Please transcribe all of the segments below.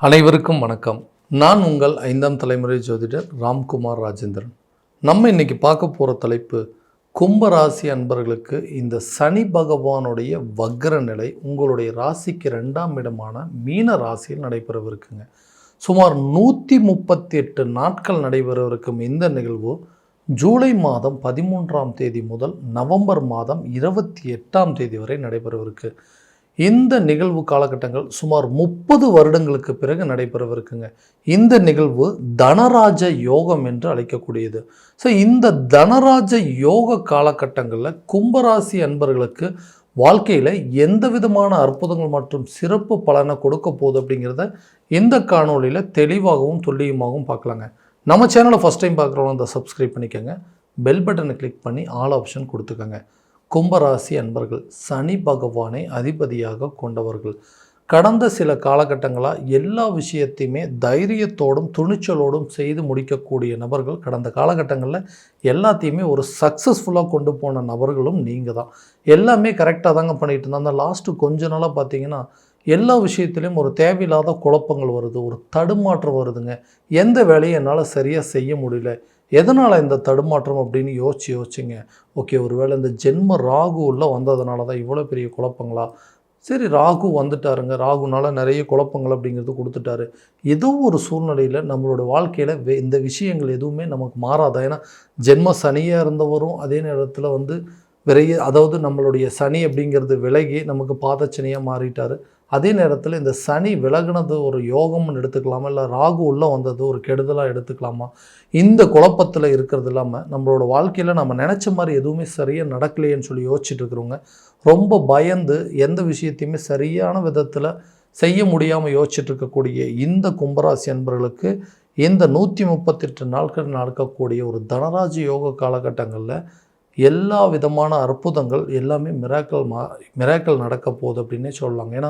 அனைவருக்கும் வணக்கம். நான் உங்கள் 5ஆம் தலைமுறை ஜோதிடர் ராம்குமார் ராஜேந்திரன். நம்ம இன்னைக்கு பார்க்க போகிற தலைப்பு, கும்பராசி அன்பர்களுக்கு இந்த சனி பகவானுடைய வக்ர நிலை உங்களுடைய ராசிக்கு 2ஆம் இடமான மீன ராசியில் நடைபெறவிருக்குங்க. சுமார் 138 நாட்கள் நடைபெறவிருக்கும் இந்த நிகழ்வு ஜூலை மாதம் 13ஆம் தேதி முதல் நவம்பர் மாதம் 28ஆம் தேதி வரை நடைபெறவிருக்கு. இந்த நிகழ்வு காலகட்டங்கள் சுமார் 30 வருடங்களுக்கு பிறகு நடைபெறவிருக்குங்க. இந்த நிகழ்வு தனராஜ யோகம் என்று அழைக்கக்கூடியது. ஸோ இந்த தனராஜ யோக காலகட்டங்களில் கும்பராசி அன்பர்களுக்கு வாழ்க்கையில் எந்த விதமான அற்புதங்கள் மற்றும் சிறப்பு பலனை கொடுக்க போகுது அப்படிங்கிறத இந்த காணொலியில் தெளிவாகவும் துல்லியமாகவும் பார்க்கலாங்க. நம்ம சேனலை ஃபஸ்ட் டைம் பார்க்குறவங்க அதை சப்ஸ்கிரைப் பண்ணிக்கோங்க. பெல் பட்டனை கிளிக் பண்ணி ஆல் ஆப்ஷன் கொடுத்துக்கோங்க. கும்பராசி அன்பர்கள் சனி பகவானை அதிபதியாக கொண்டவர்கள். கடந்த சில காலகட்டங்களாக எல்லா விஷயத்தையுமே தைரியத்தோடும் துணிச்சலோடும் செய்து முடிக்கக்கூடிய நபர்கள். கடந்த காலகட்டங்களில் எல்லாத்தையுமே ஒரு சக்ஸஸ்ஃபுல்லாக கொண்டு போன நபர்களும் நீங்கள் தான். எல்லாமே கரெக்டாக தாங்க பண்ணிகிட்டு இருந்தாங்க. அந்த லாஸ்ட்டு கொஞ்ச நாளாக பார்த்தீங்கன்னா எல்லா விஷயத்துலேயும் ஒரு தேவையில்லாத குழப்பங்கள் வருது, ஒரு தடுமாற்றம் வருதுங்க. எந்த வேலையை என்னால் சரியாக செய்ய முடியல, எதனால் இந்த தடுமாற்றம் அப்படின்னு யோசிச்சுங்க. ஓகே, ஒருவேளை இந்த ஜென்ம ராகு உள்ள வந்ததுனால தான் இவ்வளோ பெரிய குழப்பங்களா? சரி, ராகு வந்துட்டாருங்க, ராகுனால நிறைய குழப்பங்கள் அப்படிங்கிறது கொடுத்துட்டாரு. ஏதோ ஒரு சூழ்நிலையில் நம்மளோட வாழ்க்கையில் இந்த விஷயங்கள் எதுவுமே நமக்கு மாறாதா? ஏன்னா ஜென்ம சனியாக இருந்தவரும் அதே நேரத்தில் அதாவது நம்மளுடைய சனி அப்படிங்கிறது விலகி நமக்கு பாதச்சனியாக மாறிட்டார். அதே நேரத்தில் இந்த சனி விலகினது ஒரு யோகம்னு எடுத்துக்கலாமா, இல்லை ராகு உள்ளே வந்தது ஒரு கெடுதலாக எடுத்துக்கலாமா? இந்த குழப்பத்தில் இருக்கிறது இல்லாமல் நம்மளோட வாழ்க்கையில் நம்ம நினச்ச மாதிரி எதுவுமே சரியாக நடக்கலையேன்னு சொல்லி யோசிச்சுட்டு இருக்கிறவங்க, ரொம்ப பயந்து எந்த விஷயத்தையுமே சரியான விதத்தில் செய்ய முடியாமல் யோசிச்சுட்டு இருக்கக்கூடிய இந்த கும்பராசி அன்பர்களுக்கு இந்த 138 நாட்கள் நடக்கக்கூடிய ஒரு தனராஜ யோக காலகட்டங்களில் எல்லா விதமான அற்புதங்கள் எல்லாமே மிராக்கள் நடக்க போகுது அப்படின்னே சொல்லலாங்க. ஏன்னா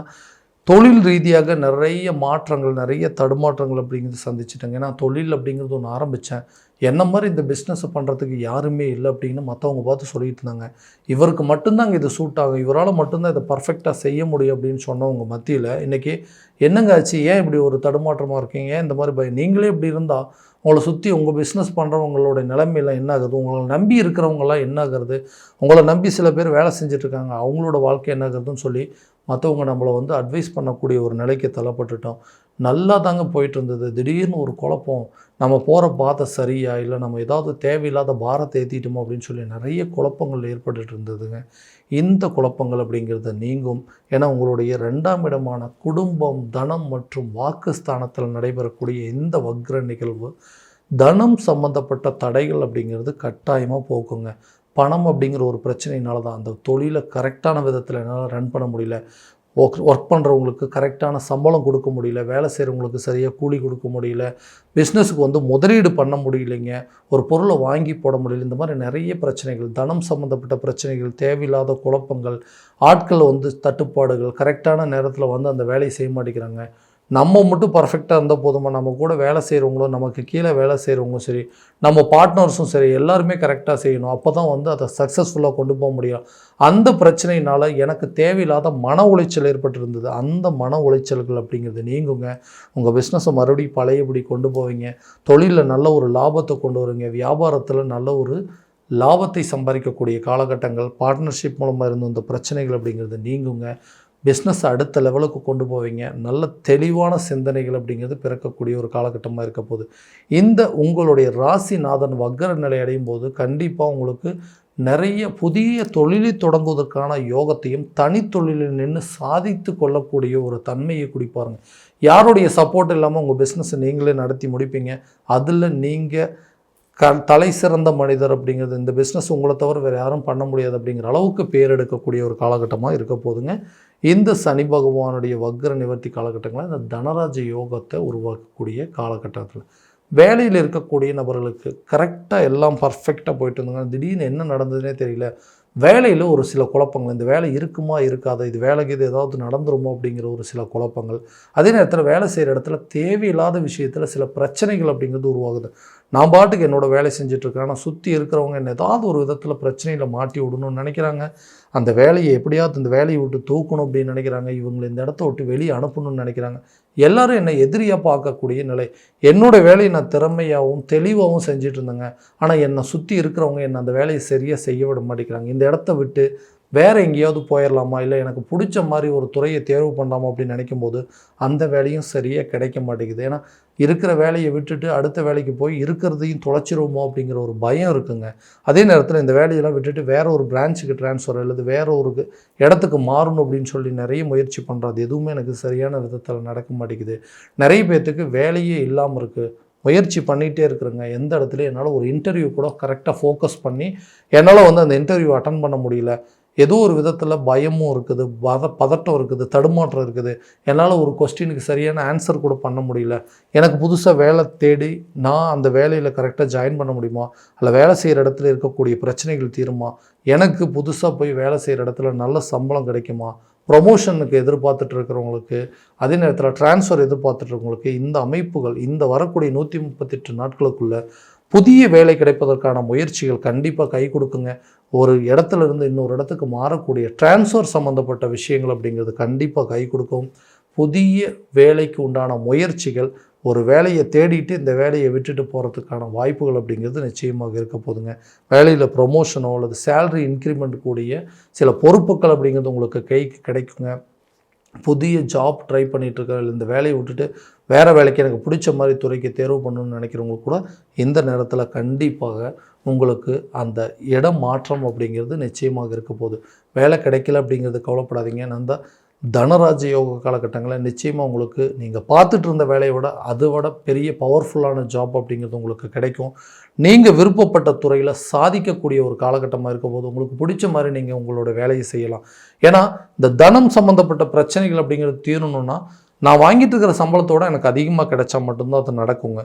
தொழில் ரீதியாக நிறைய மாற்றங்கள், நிறைய தடுமாற்றங்கள் அப்படிங்கிறது சந்திச்சிட்டேங்க. ஏன்னா தொழில் அப்படிங்கிறது ஒன்று ஆரம்பித்தேன், என்ன மாதிரி இந்த பிஸ்னஸை பண்ணுறதுக்கு யாருமே இல்லை அப்படின்னு மற்றவங்க பார்த்து சொல்லிட்டு இருந்தாங்க. இவருக்கு மட்டும்தாங்க இது சூட் ஆகும், இவரால் மட்டும்தான் இதை பர்ஃபெக்டாக செய்ய முடியும் அப்படின்னு சொன்னவங்க மத்தியில் இன்றைக்கி என்னங்க ஆச்சு, ஏன் இப்படி ஒரு தடுமாற்றமாக இருக்கீங்க, ஏன் இந்த மாதிரி நீங்களே இப்படி இருந்தால் உங்களை சுற்றி உங்கள் பிஸ்னஸ் பண்ணுறவங்களோட நிலைமையெல்லாம் என்ன ஆகுது, உங்களை நம்பி இருக்கிறவங்களாம் என்ன ஆகுறது, உங்களை நம்பி சில பேர் வேலை செஞ்சிட்ருக்காங்க, அவங்களோட வாழ்க்கை என்ன ஆகுதுன்னு சொல்லி மற்றவங்க நம்மளை அட்வைஸ் பண்ணக்கூடிய ஒரு நிலைக்கு தள்ளப்பட்டுட்டோம். நல்லா தாங்க போயிட்டு இருந்தது, திடீர்னு ஒரு குழப்பம், நம்ம போகிற பாதை சரியா, இல்லை நம்ம ஏதாவது தேவையில்லாத பாரத்தை ஏற்றிட்டோமோ அப்படின்னு சொல்லி நிறைய குழப்பங்கள் ஏற்பட்டு இருந்ததுங்க. இந்த குழப்பங்கள் அப்படிங்கிறது நீங்கும். ஏன்னா உங்களுடைய 2ஆம் இடமான குடும்பம், தனம் மற்றும் வாக்குஸ்தானத்தில் நடைபெறக்கூடிய இந்த வக்ர நிகழ்வு தனம் சம்மந்தப்பட்ட தடைகள் அப்படிங்கிறது கட்டாயமாக போக்குங்க. பணம் அப்படிங்கிற ஒரு பிரச்சனையினால தான் அந்த தொழிலை கரெக்டான விதத்தில் என்னால் ரன் பண்ண முடியல, ஒர்க் பண்ணுறவங்களுக்கு கரெக்டான சம்பளம் கொடுக்க முடியல, வேலை செய்கிறவங்களுக்கு சரியாக கூலி கொடுக்க முடியல, பிஸ்னஸுக்கு முதலீடு பண்ண முடியலைங்க, ஒரு பொருளை வாங்கி போட முடியல. இந்த மாதிரி நிறைய பிரச்சனைகள், தனம் சம்மந்தப்பட்ட பிரச்சனைகள், தேவையில்லாத குழப்பங்கள், ஆட்கள் தட்டுப்பாடுகள், கரெக்டான நேரத்தில் அந்த வேலையை செய்ய மாட்டேங்கிறாங்க. நம்ம மட்டும் பர்ஃபெக்டாக இருந்தால் போதுமா? நம்ம கூட வேலை செய்கிறவங்களும், நமக்கு கீழே வேலை செய்கிறவங்களும் சரி, நம்ம பார்ட்னர்ஸும் சரி, எல்லாருமே கரெக்டாக செய்யணும். அப்போ தான் அதை சக்ஸஸ்ஃபுல்லாக கொண்டு போக முடியும். அந்த பிரச்சனையினால் எனக்கு தேவையில்லாத மன உளைச்சல் ஏற்பட்டிருந்தது. அந்த மன உளைச்சல்கள் அப்படிங்கிறது நீங்குங்க. உங்கள் பிஸ்னஸை மறுபடியும் பழையபடி கொண்டு போவீங்க. தொழிலில் நல்ல ஒரு லாபத்தை கொண்டு வருவீங்க. வியாபாரத்தில் நல்ல ஒரு லாபத்தை சம்பாதிக்கக்கூடிய காலகட்டங்கள், பார்ட்னர்ஷிப் மூலமாக இருந்த இந்த பிரச்சனைகள் அப்படிங்கிறது நீங்குங்க. பிஸ்னஸ் அடுத்த லெவலுக்கு கொண்டு போவீங்க. நல்ல தெளிவான சிந்தனைகள் அப்படிங்கிறது பிறக்கக்கூடிய ஒரு காலகட்டமாக இருக்க போகுது. இந்த உங்களுடைய ராசிநாதன் வக்ர நிலை அடையும் போது கண்டிப்பாக உங்களுக்கு நிறைய புதிய தொழிலை தொடங்குவதற்கான யோகத்தையும் தனித்தொழிலில் நின்று சாதித்து கொள்ளக்கூடிய ஒரு தன்மையை குடிப்பாருங்க. யாருடைய சப்போர்ட் இல்லாமல் உங்கள் பிஸ்னஸை நீங்களே நடத்தி முடிப்பீங்க. அதில் நீங்கள் தலை சிறந்த மனிதர் அப்படிங்கிறது, இந்த பிஸ்னஸ் உங்களை தவிர வேறு யாரும் பண்ண முடியாது அப்படிங்கிற அளவுக்கு பேர் எடுக்கக்கூடிய ஒரு காலகட்டமாக இருக்க போதுங்க. இந்த சனி பகவானுடைய வக்ர நிவர்த்தி காலகட்டங்களில் இந்த தனராஜ யோகத்தை உருவாக்கக்கூடிய காலகட்டத்தில் வேலையில் இருக்கக்கூடிய நபர்களுக்கு கரெக்டாக எல்லாம் பர்ஃபெக்டாக போயிட்டு இருந்தாங்க. திடீர்னு என்ன நடந்ததுன்னே தெரியல, வேலையில் ஒரு சில குழப்பங்கள், இந்த வேலை இருக்குமா இருக்காதா, இது வேலைக்கு இது ஏதாவது நடந்துருமோ அப்படிங்கிற ஒரு சில குழப்பங்கள். அதே நேரத்தில் வேலை செய்கிற இடத்துல தேவையில்லாத விஷயத்தில் சில பிரச்சனைகள் அப்படிங்கிறது உருவாகுது. நான் பாட்டுக்கு என்னோடய வேலை செஞ்சிட்ருக்கேன், ஆனால் சுற்றி இருக்கிறவங்க என்ன ஏதாவது ஒரு விதத்தில் பிரச்சனையில் மாட்டி விடணும்னு நினைக்கிறாங்க. அந்த வேலையை எப்படியாவது இந்த வேலையை விட்டு தூக்கணும் அப்படின்னு நினைக்கிறாங்க, இவங்களை இந்த இடத்த விட்டு வெளியே அனுப்பணும்னு நினைக்கிறாங்க. எல்லாரும் என்னை எதிரியாக பார்க்கக்கூடிய நிலை. என்னோடய வேலையை நான் திறமையாகவும் தெளிவாகவும் செஞ்சுட்டு இருந்தேங்க. ஆனால் என்னை சுற்றி இருக்கிறவங்க என்னை அந்த வேலையை சரியாக செய்ய விட மாட்டேங்கிறாங்க. இந்த இடத்த விட்டு வேறு எங்கேயாவது போயிடலாமா, இல்லை எனக்கு பிடிச்ச மாதிரி ஒரு துறையை தேர்வு பண்ணலாமா அப்படின்னு நினைக்கும்போது அந்த வேலையும் சரியாக கிடைக்க மாட்டேங்குது. ஏன்னா இருக்கிற வேலையை விட்டுட்டு அடுத்த வேலைக்கு போய் இருக்கிறதையும் தொலைச்சிருவோமோ அப்படிங்கிற ஒரு பயம் இருக்குங்க. அதே நேரத்தில் இந்த வேலையெல்லாம் விட்டுட்டு வேறு ஒரு பிரான்ச்சுக்கு ட்ரான்ஸ்ஃபர் அல்லது வேறு ஒரு இடத்துக்கு மாறணும் அப்படின்னு சொல்லி நிறைய முயற்சி பண்ணுறது எதுவுமே எனக்கு சரியான விதத்தில் நடக்க மாட்டேங்குது. நிறைய பேர்த்துக்கு வேலையே இல்லாமல் இருக்குது. முயற்சி பண்ணிகிட்டே இருக்கிறேங்க. எந்த இடத்துல என்னால் ஒரு இன்டர்வியூ கூட கரெக்டாக ஃபோக்கஸ் பண்ணி என்னால் அந்த இன்டர்வியூ அட்டன் பண்ண முடியல. ஏதோ ஒரு விதத்தில் பயமும் இருக்குது, பதட்டம் இருக்குது, தடுமாற்றம் இருக்குது. என்னால் ஒரு கொஸ்டினுக்கு சரியான ஆன்சர் கூட பண்ண முடியல. எனக்கு புதுசாக வேலை தேடி நான் அந்த வேலையில் கரெக்டாக ஜாயின் பண்ண முடியுமா, இல்லை வேலை செய்கிற இடத்துல இருக்கக்கூடிய பிரச்சனைகள் தீருமா, எனக்கு புதுசாக போய் வேலை செய்கிற இடத்துல நல்ல சம்பளம் கிடைக்குமா, ப்ரொமோஷனுக்கு எதிர்பார்த்துட்டு இருக்கிறவங்களுக்கு, அதே நேரத்தில் ட்ரான்ஸ்ஃபர் எதிர்பார்த்துட்டு இருக்கிறவங்களுக்கு இந்த அமைப்புகள் இந்த வரக்கூடிய 138 நாட்களுக்குள்ளே புதிய வேலை கிடைப்பதற்கான முயற்சிகள் கண்டிப்பாக கை கொடுக்குங்க. ஒரு இடத்துல இருந்து இன்னொரு இடத்துக்கு மாறக்கூடிய ட்ரான்ஸ்ஃபர் சம்மந்தப்பட்ட விஷயங்கள் அப்படிங்கிறது கண்டிப்பாக கை கொடுக்கும். புதிய வேலைக்கு உண்டான முயற்சிகள், ஒரு வேலையை தேடிட்டு இந்த வேலையை விட்டுட்டு போகிறதுக்கான வாய்ப்புகள் அப்படிங்கிறது நிச்சயமாக இருக்க போதுங்க. வேலையில் ப்ரொமோஷனோ அல்லது சேலரி இன்க்ரிமெண்ட் கூடிய சில பொறுப்புகள் அப்படிங்கிறது உங்களுக்கு கைக்கு கிடைக்குங்க. புதிய ஜாப் ட்ரை பண்ணிகிட்ருக்க, இந்த வேலையை விட்டுட்டு வேறு வேலைக்கு எனக்கு பிடிச்ச மாதிரி துறைக்கு தேர்வு பண்ணணும்னு நினைக்கிறவங்களுக்கு கூட இந்த நேரத்தில் கண்டிப்பாக உங்களுக்கு அந்த இடம் மாற்றம் அப்படிங்கிறது நிச்சயமாக இருக்க போகுது. வேலை கிடைக்கல அப்படிங்கிறது கவலைப்படாதீங்க. அந்த தனராஜ யோக காலகட்டங்களில் நிச்சயமாக உங்களுக்கு நீங்கள் பார்த்துட்டு இருந்த வேலையை விட அதை விட பெரிய பவர்ஃபுல்லான ஜாப் அப்படிங்கிறது உங்களுக்கு கிடைக்கும். நீங்கள் விருப்பப்பட்ட துறையில் சாதிக்கக்கூடிய ஒரு காலகட்டமாக இருக்க போது உங்களுக்கு பிடிச்ச மாதிரி நீங்கள் உங்களோட வேலையை செய்யலாம். ஏன்னா இந்த தனம் சம்மந்தப்பட்ட பிரச்சனைகள் அப்படிங்கிறது தீரணும்னா நான் வாங்கிட்டு இருக்கிற சம்பளத்தோடு எனக்கு அதிகமாக கிடைச்சா மட்டும்தான் அது நடக்குங்க.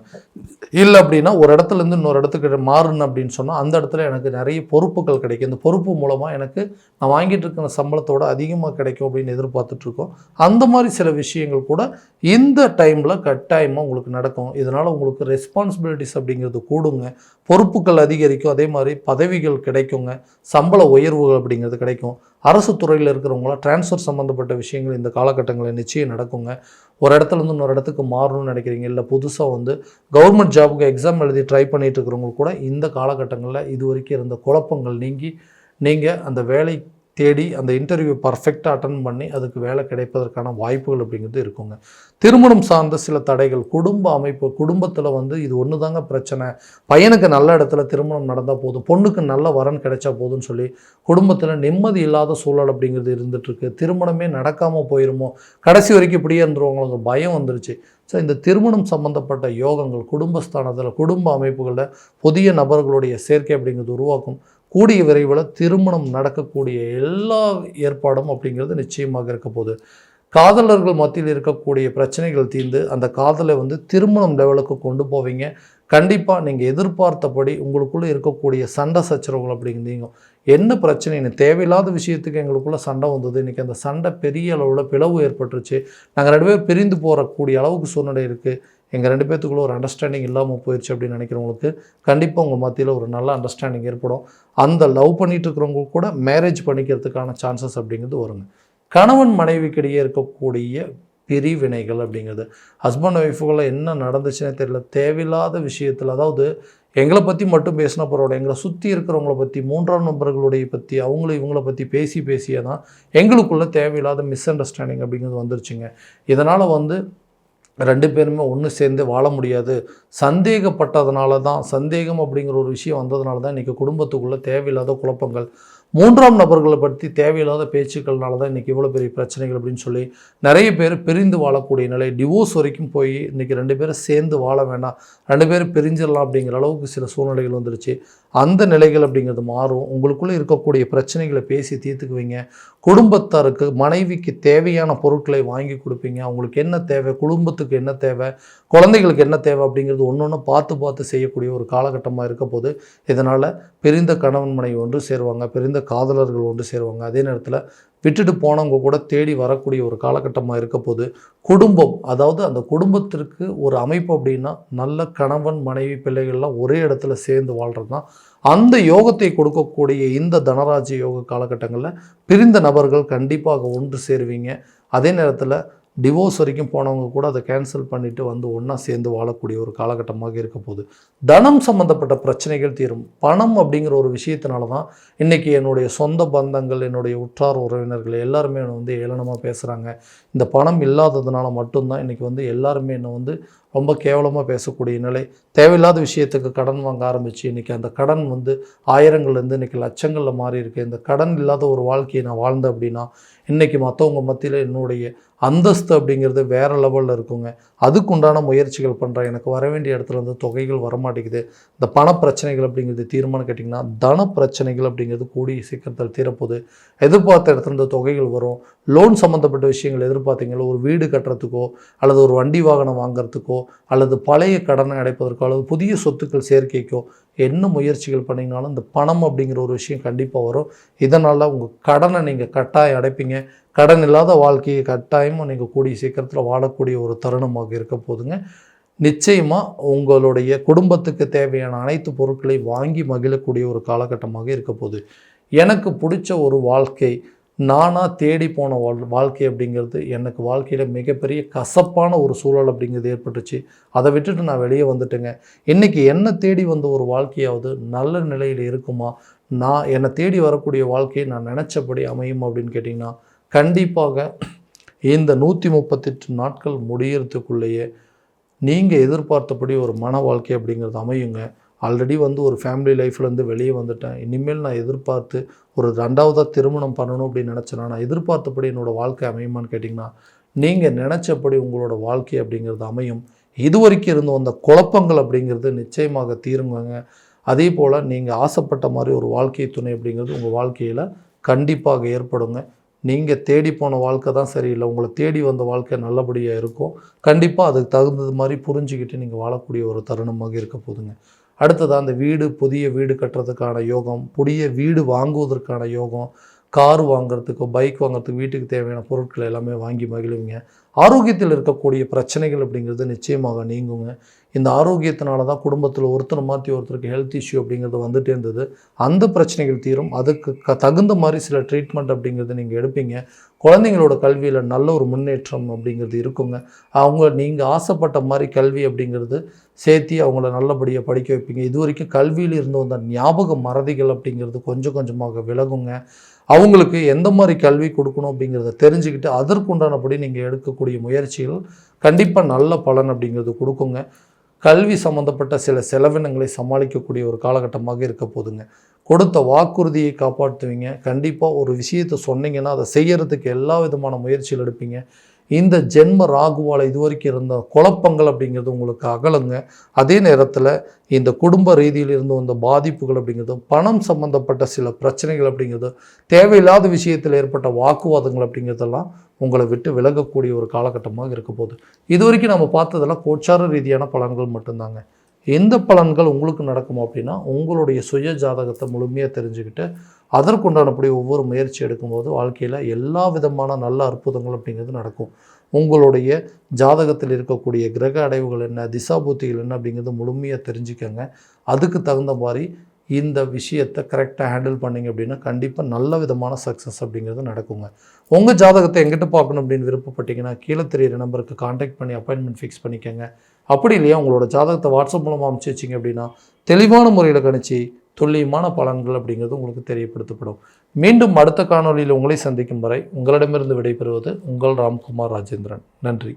இல்லை அப்படின்னா ஒரு இடத்துலேருந்து இன்னொரு இடத்துக்கு மாறணும் அப்படின்னு சொன்னால் அந்த இடத்துல எனக்கு நிறைய பொறுப்புகள் கிடைக்கும். இந்த பொறுப்பு மூலமாக எனக்கு நான் வாங்கிட்டு இருக்கிற சம்பளத்தோடு அதிகமாக கிடைக்கும் அப்படின்னு எதிர்பார்த்துட்ருக்கோம். அந்த மாதிரி சில விஷயங்கள் கூட இந்த டைமில் கட்டாயமாக உங்களுக்கு நடக்கும். இதனால் உங்களுக்கு ரெஸ்பான்சிபிலிட்டிஸ் அப்படிங்கிறது கூடுங்க, பொறுப்புகள் அதிகரிக்கும், அதே மாதிரி பதவிகள் கிடைக்குங்க, சம்பள உயர்வுகள் அப்படிங்கிறது கிடைக்கும். அரசு துறையில் இருக்கிறவங்களாம் ட்ரான்ஸ்ஃபர் சம்மந்தப்பட்ட விஷயங்கள் இந்த காலகட்டங்களில் நிச்சயம் நடக்குங்க. ஒரு இடத்துலேருந்து இன்னொரு இடத்துக்கு மாறணும்னு நினைக்கிறீங்க, இல்லை புதுசாக கவர்மெண்ட் ஜாபுக்கு எக்ஸாம் எழுதி ட்ரை பண்ணிகிட்டு இருக்கிறவங்க கூட இந்த காலகட்டங்களில் இது வரைக்கும் இருந்த குழப்பங்கள் நீங்கி நீங்கள் அந்த வேலை தேடி அந்த இன்டர்வியூ பர்ஃபெக்டாக அட்டன் பண்ணி அதுக்கு வேலை கிடைப்பதற்கான வாய்ப்புகள் அப்படிங்கிறது இருக்குங்க. திருமணம் சார்ந்த சில தடைகள், குடும்ப அமைப்பு, குடும்பத்தில் இது ஒன்று தாங்க பிரச்சனை, பையனுக்கு நல்ல இடத்துல திருமணம் நடந்தால் போதும், பொண்ணுக்கு நல்ல வரன் கிடைச்சா போதும்னு சொல்லி குடும்பத்தில் நிம்மதி இல்லாத சூழல் அப்படிங்கிறது இருந்துகிட்ருக்கு. திருமணமே நடக்காமல் போயிருமோ, கடைசி வரைக்கும் இப்படியே இருந்துருவாங்களோங்க பயம் வந்துருச்சு. ஸோ இந்த திருமணம் சம்மந்தப்பட்ட யோகங்கள் குடும்பஸ்தானத்தில், குடும்ப அமைப்புகளில் புதிய நபர்களுடைய சேர்க்கை அப்படிங்கிறது உருவாக்கும். கூடிய விரைவில் திருமணம் நடக்கக்கூடிய எல்லா ஏற்பாடும் அப்படிங்கிறது நிச்சயமாக இருக்க போகுது. காதலர்கள் மத்தியில் இருக்கக்கூடிய பிரச்சனைகள் தீர்ந்து அந்த காதலை திருமணம் லெவலுக்கு கொண்டு போவீங்க. கண்டிப்பாக நீங்கள் எதிர்பார்த்தபடி உங்களுக்குள்ளே இருக்கக்கூடிய சண்டை சச்சரவுகள் அப்படிங்கிறீங்க. என்ன பிரச்சனை, தேவையில்லாத விஷயத்துக்கு எங்களுக்குள்ளே சண்டை வந்தது, இன்றைக்கி அந்த சண்டை பெரிய அளவில் பிளவு ஏற்பட்டுருச்சு, நாங்கள் 2 பேர் பிரிந்து போகக்கூடிய அளவுக்கு சூழ்நிலை இருக்குது, எங்கள் 2 பேர்த்துக்குள்ளே ஒரு அண்டர்ஸ்டாண்டிங் இல்லாமல் போயிடுச்சு அப்படின்னு நினைக்கிறவங்களுக்கு கண்டிப்பாக உங்கள் மத்தியில் ஒரு நல்ல அண்டர்ஸ்டாண்டிங் ஏற்படும். அந்த லவ் பண்ணிகிட்டு இருக்கிறவங்க கூட மேரேஜ் பண்ணிக்கிறதுக்கான சான்சஸ் அப்படிங்கிறது வருங்க. கணவன் மனைவிக்கிடையே இருக்கக்கூடிய பிரிவினைகள் அப்படிங்கிறது, ஹஸ்பண்ட் ஒய்ஃபுகளை என்ன நடந்துச்சுன்னே தெரியல, தேவையில்லாத விஷயத்தில், அதாவது எங்களை பற்றி மட்டும் பேசினா பரவாயில்ல, எங்களை சுற்றி இருக்கிறவங்கள பற்றி, 3ஆம் நபர்களுடைய பற்றி, இவங்கள பற்றி பேசியே தான் எங்களுக்குள்ளே தேவையில்லாத மிஸ் அண்டர்ஸ்டாண்டிங் அப்படிங்கிறது வந்துருச்சுங்க. இதனால் 2 பேருமே ஒன்று சேர்ந்து வாழ முடியாது, சந்தேகப்பட்டதுனால தான், சந்தேகம் அப்படிங்கிற ஒரு விஷயம் வந்ததுனால தான் இன்றைக்கி குடும்பத்துக்குள்ளே தேவையில்லாத குழப்பங்கள், 3ஆம் நபர்களை பற்றி தேவையில்லாத பேச்சுக்கள்னால தான் இன்றைக்கி இவ்வளோ பெரிய பிரச்சனைகள் அப்படின்னு சொல்லி நிறைய பேர் பிரிந்து வாழக்கூடிய நிலை, டிவோர்ஸ் வரைக்கும் போய் இன்றைக்கி 2 பேரும் சேர்ந்து வாழ வேண்டாம், 2 பேரும் பிரிஞ்சிடலாம் அப்படிங்கிற அளவுக்கு சில சூழ்நிலைகள் வந்துருச்சு. அந்த நிலைகள் அப்படிங்கிறது மாறும். உங்களுக்குள்ளே இருக்கக்கூடிய பிரச்சனைகளை பேசி தீர்த்துக்குவீங்க. குடும்பத்தாருக்கு, மனைவிக்கு தேவையான பொருட்களை வாங்கி கொடுப்பீங்க. அவங்களுக்கு என்ன தேவை, குடும்பத்துக்கு என்ன தேவை, குழந்தைகளுக்கு என்ன தேவை அப்படிங்கிறது ஒன்று பார்த்து செய்யக்கூடிய ஒரு காலகட்டமாக இருக்க போது. இதனால் பிரிந்த கணவன் மனைவி ஒன்று சேருவாங்க, பிரிந்த சேர்ந்த காதலர்கள் ஒன்று சேருவாங்க. அதே நேரத்தில் விட்டுட்டு போனவங்க கூட தேடி வரக்கூடிய ஒரு காலகட்டமாக இருக்க போது. குடும்பம், அதாவது அந்த குடும்பத்திற்கு ஒரு அமைப்பு அப்படின்னா நல்ல கணவன் மனைவி பிள்ளைகள்லாம் ஒரே இடத்துல சேர்ந்து வாழ்கிறது தான். அந்த யோகத்தை கொடுக்கக்கூடிய இந்த தனராஜ்ய யோக காலகட்டங்களில் பிரிந்த நபர்கள் கண்டிப்பாக ஒன்று சேருவீங்க. அதே நேரத்தில் டிவோர்ஸ் வரைக்கும் போனவங்க கூட அதை கேன்சல் பண்ணிவிட்டு வந்து ஒன்றா சேர்ந்து வாழக்கூடிய ஒரு காலகட்டமாக இருக்க போகுது. தனம் சம்மந்தப்பட்ட பிரச்சனைகள் தீரும். பணம் அப்படிங்கிற ஒரு விஷயத்தினால தான் இன்றைக்கி என்னுடைய சொந்த பந்தங்கள், என்னுடைய உற்றார் உறவினர்கள் எல்லாருமே என்னை வந்து ஏளனமாக பேசுகிறாங்க. இந்த பணம் இல்லாததுனால மட்டும்தான் இன்றைக்கி வந்து எல்லாருமே என்னை வந்து ரொம்ப கேவலமாக பேசக்கூடிய நிலை. தேவையில்லாத விஷயத்துக்கு கடன் வாங்க ஆரம்பித்து இன்றைக்கி அந்த கடன் வந்து ஆயிரங்கள்லேருந்து இன்றைக்கி லட்சங்களில் மாறி இருக்குது. இந்த கடன் இல்லாத ஒரு வாழ்க்கையை நான் வாழ்ந்தேன் அப்படின்னா இன்றைக்கி மற்றவங்க மத்தியில் என்னுடைய அந்தஸ்து அப்படிங்கிறது வேறு லெவலில் இருக்குங்க. அதுக்குண்டான முயற்சிகள் பண்ணுறேன். எனக்கு வர வேண்டிய இடத்துல வந்து தொகைகள் வரமாட்டேங்குது. இந்த பண பிரச்சனைகள் அப்படிங்கிறது தீர்மானம் கேட்டிங்கன்னா தன பிரச்சனைகள் அப்படிங்கிறது கூடிய சீக்கிரத்தில் தீரப்போகுது. எதிர்பார்த்த இடத்துல இந்த தொகைகள் வரும். லோன் சம்மந்தப்பட்ட விஷயங்கள் எதிர்பார்த்தீங்களோ, ஒரு வீடு கட்டுறதுக்கோ அல்லது ஒரு வண்டி வாகனம் வாங்கிறதுக்கோ அல்லது பழைய கடனை அடைப்பதற்கோ அல்லது புதிய சொத்துக்கள் சேர்க்கைக்கோ என்ன முயற்சிகள் பண்ணிங்கனாலும் இந்த பணம் அப்படிங்கிற ஒரு விஷயம் கண்டிப்பாக வரும். இதனால் உங்கள் கடனை நீங்கள் கட்டாயம் அடைப்பீங்க. கடன் இல்லாத வாழ்க்கையை கட்டாயமாக நீங்கள் கூடிய சீக்கிரத்தில் வாழக்கூடிய ஒரு தருணமாக இருக்க போதுங்க. நிச்சயமாக உங்களுடைய குடும்பத்துக்கு தேவையான அனைத்து பொருட்களை வாங்கி மகிழக்கூடிய ஒரு காலகட்டமாக இருக்க போகுது. எனக்கு பிடிச்ச ஒரு வாழ்க்கை, நானாக தேடி போன வாழ்க்கை அப்படிங்கிறது எனக்கு வாழ்க்கையில் மிகப்பெரிய கசப்பான ஒரு சூழல் அப்படிங்கிறது ஏற்பட்டுச்சு. அதை விட்டுட்டு நான் வெளியே வந்துட்டேங்க. இன்றைக்கி என்னை தேடி வந்த ஒரு வாழ்க்கையாவது நல்ல நிலையில் இருக்குமா? நான் என்னை தேடி வரக்கூடிய வாழ்க்கையை நான் நினச்சபடி அமையும் அப்படின்னு கேட்டிங்கன்னா கண்டிப்பாக இந்த 138 நாட்கள் முடியறதுக்குள்ளேயே நீங்கள் எதிர்பார்த்தபடி ஒரு மன வாழ்க்கை அப்படிங்கிறது அமையுங்க. ஆல்ரெடி வந்து ஒரு ஃபேமிலி லைஃப்லேருந்து வெளியே வந்துட்டேன். இனிமேல் நான் எதிர்பார்த்து ஒரு 2வதாக திருமணம் பண்ணணும் அப்படின்னு நினச்சேன்னா நான் எதிர்பார்த்தபடி என்னோடய வாழ்க்கை அமையுமான்னு கேட்டிங்கன்னா நீங்கள் நினச்சபடி உங்களோட வாழ்க்கை அப்படிங்கிறது அமையும். இது வரைக்கும் இருந்த அந்த குழப்பங்கள் அப்படிங்கிறது நிச்சயமாக தீருங்க. அதே போல் நீங்கள் ஆசைப்பட்ட மாதிரி ஒரு வாழ்க்கை துணை அப்படிங்கிறது உங்கள் வாழ்க்கையில் கண்டிப்பாக ஏற்படுங்க. நீங்கள் தேடி போன வாழ்க்கை தான் சரியில்லை, உங்களை தேடி வந்த வாழ்க்கை நல்லபடியாக இருக்கும். கண்டிப்பாக அதுக்கு தகுந்தது மாதிரி புரிஞ்சுக்கிட்டு நீங்கள் வாழக்கூடிய ஒரு தருணமாக இருக்க போதுங்க. அடுத்ததாக அந்த புதிய வீடு கட்டுறதுக்கான யோகம், புதிய வீடு வாங்குவதற்கான யோகம், கார் வாங்குறதுக்கோ பைக் வாங்குறதுக்கு வீட்டுக்கு தேவையான பொருட்கள் எல்லாமே வாங்கி மகிழுவீங்க. ஆரோக்கியத்தில் இருக்கக்கூடிய பிரச்சனைகள் அப்படிங்கிறது நிச்சயமாக நீங்குங்க. இந்த ஆரோக்கியத்தினால தான் குடும்பத்தில் ஒருத்தரை மாற்றி ஒருத்தருக்கு ஹெல்த் இஷ்யூ அப்படிங்கிறது வந்துகிட்டே இருந்தது. அந்த பிரச்சனைகள் தீரும். அதுக்கு தகுந்த மாதிரி சில ட்ரீட்மெண்ட் அப்படிங்கிறது நீங்கள் எடுப்பீங்க. குழந்தைங்களோட கல்வியில் நல்ல ஒரு முன்னேற்றம் அப்படிங்கிறது இருக்குங்க. நீங்கள் ஆசைப்பட்ட மாதிரி கல்வி அப்படிங்கிறது சேர்த்தி அவங்கள நல்லபடியாக படிக்க வைப்பீங்க. இது வரைக்கும் கல்வியில் இருந்து வந்த ஞாபக மறதிகள் அப்படிங்கிறது கொஞ்சம் கொஞ்சமாக விலகுங்க. அவங்களுக்கு எந்த மாதிரி கல்வி கொடுக்கணும் அப்படிங்கிறத தெரிஞ்சுக்கிட்டு அதற்குண்டானபடி நீங்கள் எடுக்கக்கூடிய முயற்சிகள் கண்டிப்பாக நல்ல பலன் அப்படிங்கிறது கொடுக்குங்க. கல்வி சம்மந்தப்பட்ட சில செலவினங்களை சமாளிக்கக்கூடிய ஒரு காலகட்டமாக இருக்க போதுங்க. கொடுத்த வாக்குறுதியை காப்பாற்றுவீங்க. கண்டிப்பாக ஒரு விஷயத்தை சொன்னீங்கன்னா அதை செய்கிறதுக்கு எல்லா விதமான முயற்சிகள் எடுப்பீங்க. இந்த ஜென்ம ராகுவால் இதுவரைக்கும் இருந்த குழப்பங்கள் அப்படிங்கிறது உங்களுக்கு அகலுங்க. அதே நேரத்தில் இந்த குடும்ப ரீதியில் இருந்து வந்த பாதிப்புகள் அப்படிங்கிறது, பணம் சம்பந்தப்பட்ட சில பிரச்சனைகள் அப்படிங்கிறது, தேவையில்லாத விஷயத்தில் ஏற்பட்ட வாக்குவாதங்கள் அப்படிங்கிறதெல்லாம் உங்களை விட்டு விலகக்கூடிய ஒரு காலகட்டமாக இருக்க போகுது. இது வரைக்கும் நம்ம பார்த்ததெல்லாம் கோச்சார ரீதியான பலன்கள் மட்டும்தாங்க. எந்த பலன்கள் உங்களுக்கு நடக்கும் அப்படின்னா உங்களுடைய சுய ஜாதகத்தை முழுமையாக தெரிஞ்சுக்கிட்டு அதற்குண்டானபடி ஒவ்வொரு முயற்சி எடுக்கும்போது வாழ்க்கையில் எல்லா விதமான நல்ல அற்புதங்கள் அப்படிங்கிறது நடக்கும். உங்களுடைய ஜாதகத்தில் இருக்கக்கூடிய கிரக அடைவுகள் என்ன, திசாபூத்திகள் என்ன அப்படிங்கிறது முழுமையாக தெரிஞ்சுக்கங்க. அதுக்கு தகுந்த மாதிரி இந்த விஷயத்தை கரெக்டாக ஹேண்டில் பண்ணிங்க அப்படின்னா கண்டிப்பாக நல்ல விதமான சக்ஸஸ் அப்படிங்கிறது நடக்குங்க. உங்கள் ஜாதகத்தை எங்கிட்ட பார்க்கணும் அப்படின்னு விருப்பப்பட்டீங்கன்னா கீழே தெரியிற நம்பருக்கு காண்டாக்ட் பண்ணி அப்பாயின்மெண்ட் ஃபிக்ஸ் பண்ணிக்கோங்க. அப்படி இல்லையா உங்களோட ஜாதகத்தை வாட்ஸ்அப் மூலமாக அனுப்பிச்சி வச்சிங்க அப்படின்னா தெளிவான முறையில் கணிச்சு துல்லியமான பலன்கள் அப்படிங்கிறது உங்களுக்கு தெரியப்படுத்தப்படும். மீண்டும் அடுத்த காணொலியில் உங்களை சந்திக்கும் வரை உங்களிடமிருந்து விடைபெறுவது உங்கள் ராம்குமார் ராஜேந்திரன். நன்றி.